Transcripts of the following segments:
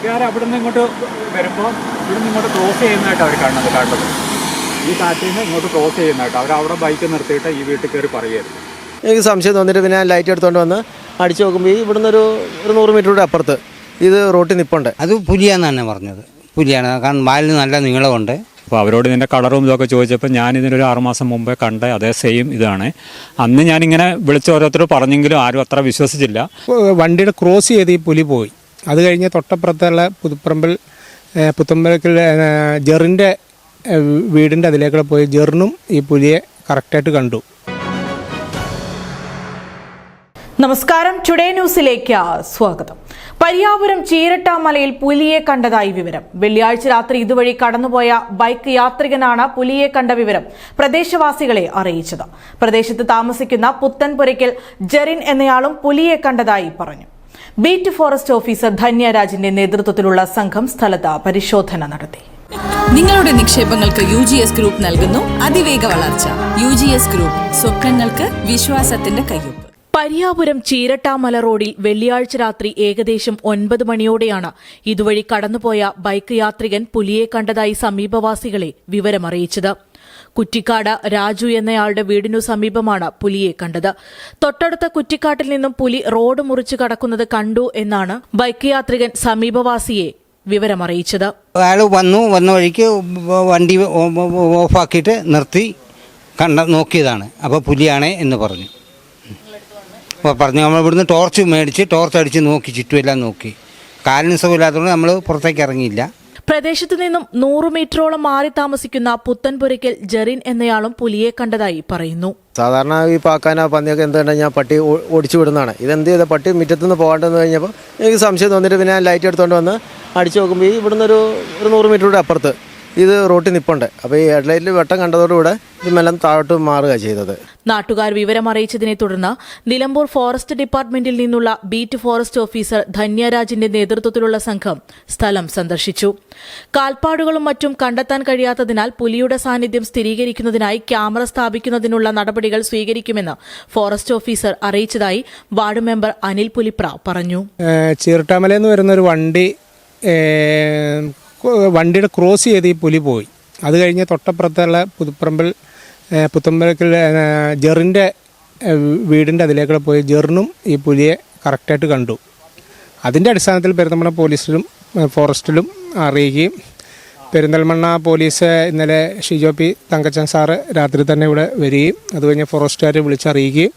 അവിടെ നിന്ന് ഇങ്ങോട്ട് വരുമ്പോൾ ഇവിടെ നിന്ന് ഇങ്ങോട്ട് ക്രോസ് ചെയ്യുന്നതായിട്ട് അവർ കണ്ടത് ഈ കാറ്റിൽ നിന്ന് ഇങ്ങോട്ട് ക്രോസ് ചെയ്യുന്നതായിട്ട് അവരവിടെ ബൈക്ക് നിർത്തിയിട്ട് ഈ വീട്ടിൽ കയറി പറയുമായിരുന്നു. എനിക്ക് സംശയം തോന്നിയിട്ട് പിന്നെ ഞാൻ ലൈറ്റ് എടുത്തുകൊണ്ട് വന്ന് അടിച്ചു നോക്കുമ്പോൾ ഇവിടുന്ന് ഒരു 100 മീറ്ററുടെ അപ്പുറത്ത് ഇത് റോട്ടിൽ നിൽപ്പുണ്ട്. അത് പുലിയാന്ന് തന്നെ പറഞ്ഞത്. പുലിയാണ്, കാരണം വാലിന് നല്ല നീളമുണ്ട്. അപ്പോൾ അവരോട് ഇതിൻ്റെ കളറും ഇതൊക്കെ ചോദിച്ചപ്പോൾ ഞാനിതിനൊരു 6 മാസം മുമ്പേ കണ്ട അതേ സെയിം ഇതാണ്. അന്ന് ഞാനിങ്ങനെ വിളിച്ച് ഓരോരുത്തർ പറഞ്ഞെങ്കിലും ആരും അത്ര വിശ്വസിച്ചില്ല. വണ്ടിയുടെ ക്രോസ് ചെയ്ത് ഈ പുലി പോയി. അത് കഴിഞ്ഞ് തൊട്ടപ്പുറത്തുള്ള പുത്തമ്പലത്തിൽ ജെറിൻ്റെ വീടിൻ്റെ അതിലേക്കൂടെ പോയി ജെറിനും ഈ പുലിയെ കറക്റ്റായിട്ട് കണ്ടു. നമസ്കാരം, ടുഡേ ന്യൂസിലേക്ക് സ്വാഗതം. പരിയാപുരം ചീരട്ടാമലയിൽ പുലിയെ കണ്ടതായി വിവരം. വെള്ളിയാഴ്ച രാത്രി ഇതുവഴി കടന്നുപോയ ബൈക്ക് യാത്രികനാണ് പുലിയെ കണ്ട വിവരം പ്രദേശവാസികളെ അറിയിച്ചത്. പ്രദേശത്ത് താമസിക്കുന്ന പുത്തൻപുരയ്ക്കൽ ജെറിൻ എന്നയാളും പുലിയെ കണ്ടതായി പറഞ്ഞു. ബീറ്റ് ഫോറസ്റ്റ് ഓഫീസർ ധന്യരാജിന്റെ നേതൃത്വത്തിലുള്ള സംഘം സ്ഥലത്ത് പരിശോധന നടത്തി. നിങ്ങളുടെ നിക്ഷേപങ്ങൾക്ക് UGS ഗ്രൂപ്പ് നൽകുന്നു അതിവേഗ വളർച്ച. UGS ഗ്രൂപ്പ്, സ്വപ്നങ്ങൾക്ക് വിശ്വാസത്തിന്റെ കയ്യൊപ്പ്. പരിയാപുരം ചീരട്ടാമല റോഡിൽ വെള്ളിയാഴ്ച രാത്രി ഏകദേശം 9 മണിയോടെയാണ് ഇതുവഴി കടന്നുപോയ ബൈക്ക് യാത്രികൻ പുലിയെ കണ്ടതായി സമീപവാസികളെ വിവരമറിയിച്ചത്. കുറ്റിക്കാട് രാജു എന്നയാളുടെ വീടിനു സമീപമാണ് പുലിയെ കണ്ടത്. തൊട്ടടുത്ത കുറ്റിക്കാട്ടിൽ നിന്നും പുലി റോഡ് മുറിച്ച് കടക്കുന്നത് കണ്ടു എന്നാണ് ബൈക്ക് യാത്രികൻ സമീപവാസിയെ വിവരമറിയിച്ചത്. അയാൾ വന്ന വഴിക്ക് വണ്ടി ഓഫാക്കിയിട്ട് നിർത്തി നോക്കിയതാണ്. അപ്പോൾ പുലിയാണേ എന്ന് പറഞ്ഞു. നമ്മൾ ഇവിടുന്ന് ടോർച്ച് മേടിച്ച് ടോർച്ച് അടിച്ച് നോക്കി, ചുറ്റുമെല്ലാം നോക്കി. കാലിന് സുഖമില്ലാത്തതുകൊണ്ട് നമ്മൾ പുറത്തേക്ക് ഇറങ്ങിയില്ല. പ്രദേശത്തു നിന്നും 100 മീറ്ററോളം മാറി താമസിക്കുന്ന പുത്തൻപുരയ്ക്കൽ ജെറിൻ എന്നയാളും പുലിയെ കണ്ടതായി പറയുന്നു. സാധാരണ ഈ പാക്കാന പന്നിയൊക്കെ എന്തുകൊണ്ട് ഞാൻ പട്ടി ഓടിച്ചു വിടുന്നതാണ്. ഇതെന്ത് ചെയ്ത പട്ടി മുറ്റത്തുനിന്ന് പോകേണ്ടതെന്ന് കഴിഞ്ഞപ്പോൾ എനിക്ക് സംശയം തോന്നിയിട്ട് പിന്നെ ഞാൻ ലൈറ്റ് എടുത്തുകൊണ്ട് വന്ന് അടിച്ചു നോക്കുമ്പോൾ ഇവിടുന്ന് ഒരു 100 മീറ്ററുടെ അപ്പുറത്ത് ഇത് റോട്ടിൽ നിൽപ്പുണ്ട്. അപ്പോൾ ഈ ഹെഡ്ലൈറ്റിൽ വെട്ടം കണ്ടതോടുകൂടെ ഇതെല്ലാം താഴോട്ട് മാറുക ചെയ്തത്. നാട്ടുകാർ വിവരമറിയിച്ചതിനെ തുടർന്ന് നിലമ്പൂർ ഫോറസ്റ്റ് ഡിപ്പാർട്ട്മെന്റിൽ നിന്നുള്ള ബീറ്റ് ഫോറസ്റ്റ് ഓഫീസർ ധന്യരാജിന്റെ നേതൃത്വത്തിലുള്ള സംഘം സ്ഥലം സന്ദർശിച്ചു. കാൽപ്പാടുകളും മറ്റും കണ്ടെത്താൻ കഴിയാത്തതിനാൽ പുലിയുടെ സാന്നിധ്യം സ്ഥിരീകരിക്കുന്നതിനായി ക്യാമറ സ്ഥാപിക്കുന്നതിനുള്ള നടപടികൾ സ്വീകരിക്കുമെന്ന് ഫോറസ്റ്റ് ഓഫീസർ അറിയിച്ചതായി വാർഡ് മെമ്പർ അനിൽ പുലിപ്ര പറഞ്ഞു. ചീരട്ടാമലയെന്ന് വരുന്ന ഒരു വണ്ടിയുടെ ക്രോസ് ചെയ്ത് ഈ പുലി പോയി. അത് കഴിഞ്ഞ് തൊട്ടപ്പുറത്തുള്ള പുത്തമ്പലത്തിൽ ജെറിൻ്റെ വീടിൻ്റെ അതിലേക്കൂടെ പോയി ജെറിനും ഈ പുലിയെ കറക്റ്റായിട്ട് കണ്ടു. അതിൻ്റെ അടിസ്ഥാനത്തിൽ പെരിന്തൽമണ്ണ പോലീസിലും ഫോറസ്റ്റിലും അറിയിക്കുകയും പെരിന്തൽമണ്ണ പോലീസ് ഇന്നലെ ഷിജോ പി തങ്കച്ചൻ സാറ് രാത്രി തന്നെ ഇവിടെ വരികയും അത് കഴിഞ്ഞ് ഫോറസ്റ്റുകാരെ വിളിച്ചറിയിക്കുകയും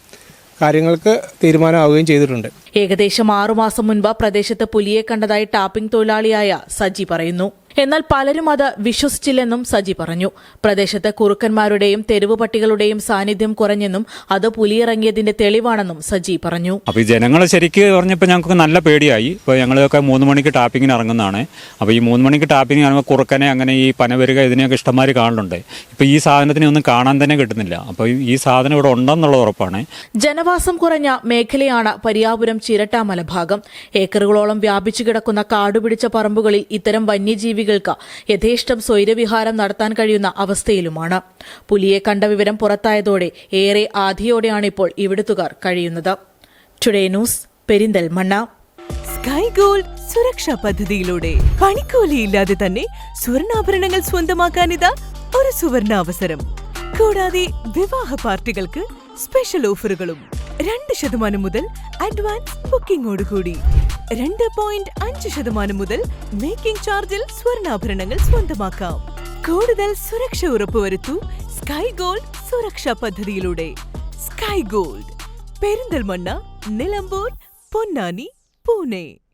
കാര്യങ്ങൾക്ക് തീരുമാനമാവുകയും ചെയ്തിട്ടുണ്ട്. ഏകദേശം 6 മാസം മുൻപ് പ്രദേശത്ത് പുലിയെ കണ്ടതായി ടാപ്പിംഗ് തൊഴിലാളിയായ സജി പറയുന്നു. എന്നാൽ പലരും അത് വിശ്വസിച്ചില്ലെന്നും സജി പറഞ്ഞു. പ്രദേശത്ത് കുറുക്കന്മാരുടെയും തെരുവ് പട്ടികളുടെയും സാന്നിധ്യം കുറഞ്ഞെന്നും അത് പുലിയിറങ്ങിയതിന്റെ തെളിവാണെന്നും സജി പറഞ്ഞു. അപ്പോൾ ഈ ജനങ്ങൾ ശരിക്ക് പറഞ്ഞപ്പോൾ ഞങ്ങൾക്ക് നല്ല പേടിയായി. ഇപ്പോൾ ഞങ്ങളൊക്കെ 3 മണിക്ക് ടാപ്പിങ്ങിന് ഇറങ്ങുന്നതാണ്. അപ്പോൾ ഈ 3 മണിക്ക് ടാപ്പിങ്ങിന് ഇറങ്ങുമ്പോൾ കുറുക്കനെ അങ്ങനെ ഈ പനവരുക ഇതിനെയൊക്കെ ഇഷ്ടംമാതിരി കാണുന്നുണ്ട്. ഇപ്പോൾ ഈ സാധനത്തിനെ ഒന്നും കാണാൻ തന്നെ കിട്ടുന്നില്ല. അപ്പോൾ ഈ സാധനം ഇവിടെ ഉണ്ടെന്നുള്ളത് ഉറപ്പാണ്. ജനവാസം കുറഞ്ഞ മേഖലയാണ് പരിയാപുരം ചീരട്ടാമല ഭാഗം. ഏക്കറുകളോളം വ്യാപിച്ചു കിടക്കുന്ന കാടുപിടിച്ച പറമ്പുകളിൽ ഇത്തരം വന്യജീവികൾക്ക് യഥേഷ്ടം സ്വൈരവിഹാരം നടത്താൻ കഴിയുന്ന അവസ്ഥയിലുമാണ്. പുലിയെ കണ്ട വിവരം പുറത്തായതോടെ ഏറെ ആധിയോടെയാണ് ഇപ്പോൾ ഇവിടുത്തുകാർ കഴിയുന്നത്. Today news, Perinthalmanna. Sky gold സുരക്ഷാ പദ്ധതിയിലൂടെ പണിക്കൂലിയില്ലാതെ തന്നെ സ്വർണ്ണാഭരണങ്ങൾ സ്വന്തമാക്കാനിതാ ഒരു സുവർണാവസരം. കൂടാതെ വിവാഹ പാർട്ടികൾക്ക് സ്പെഷ്യൽ ഓഫറുകളും 2% മുതൽ അഡ്വാൻസ് ബുക്കിംഗോടുകൂടി 2.5% മുതൽ മേക്കിംഗ് ചാർജിൽ സ്വർണ്ണാഭരണങ്ങൾ സ്വന്തമാക്കാം. കൂടുതൽ സുരക്ഷ ഉറപ്പുവരുത്തൂ സ്കൈ ഗോൾഡ് സുരക്ഷാ പദ്ധതിയിലൂടെ. Sky gold, Perinthalmanna, Nilambur, Ponnani, Pune.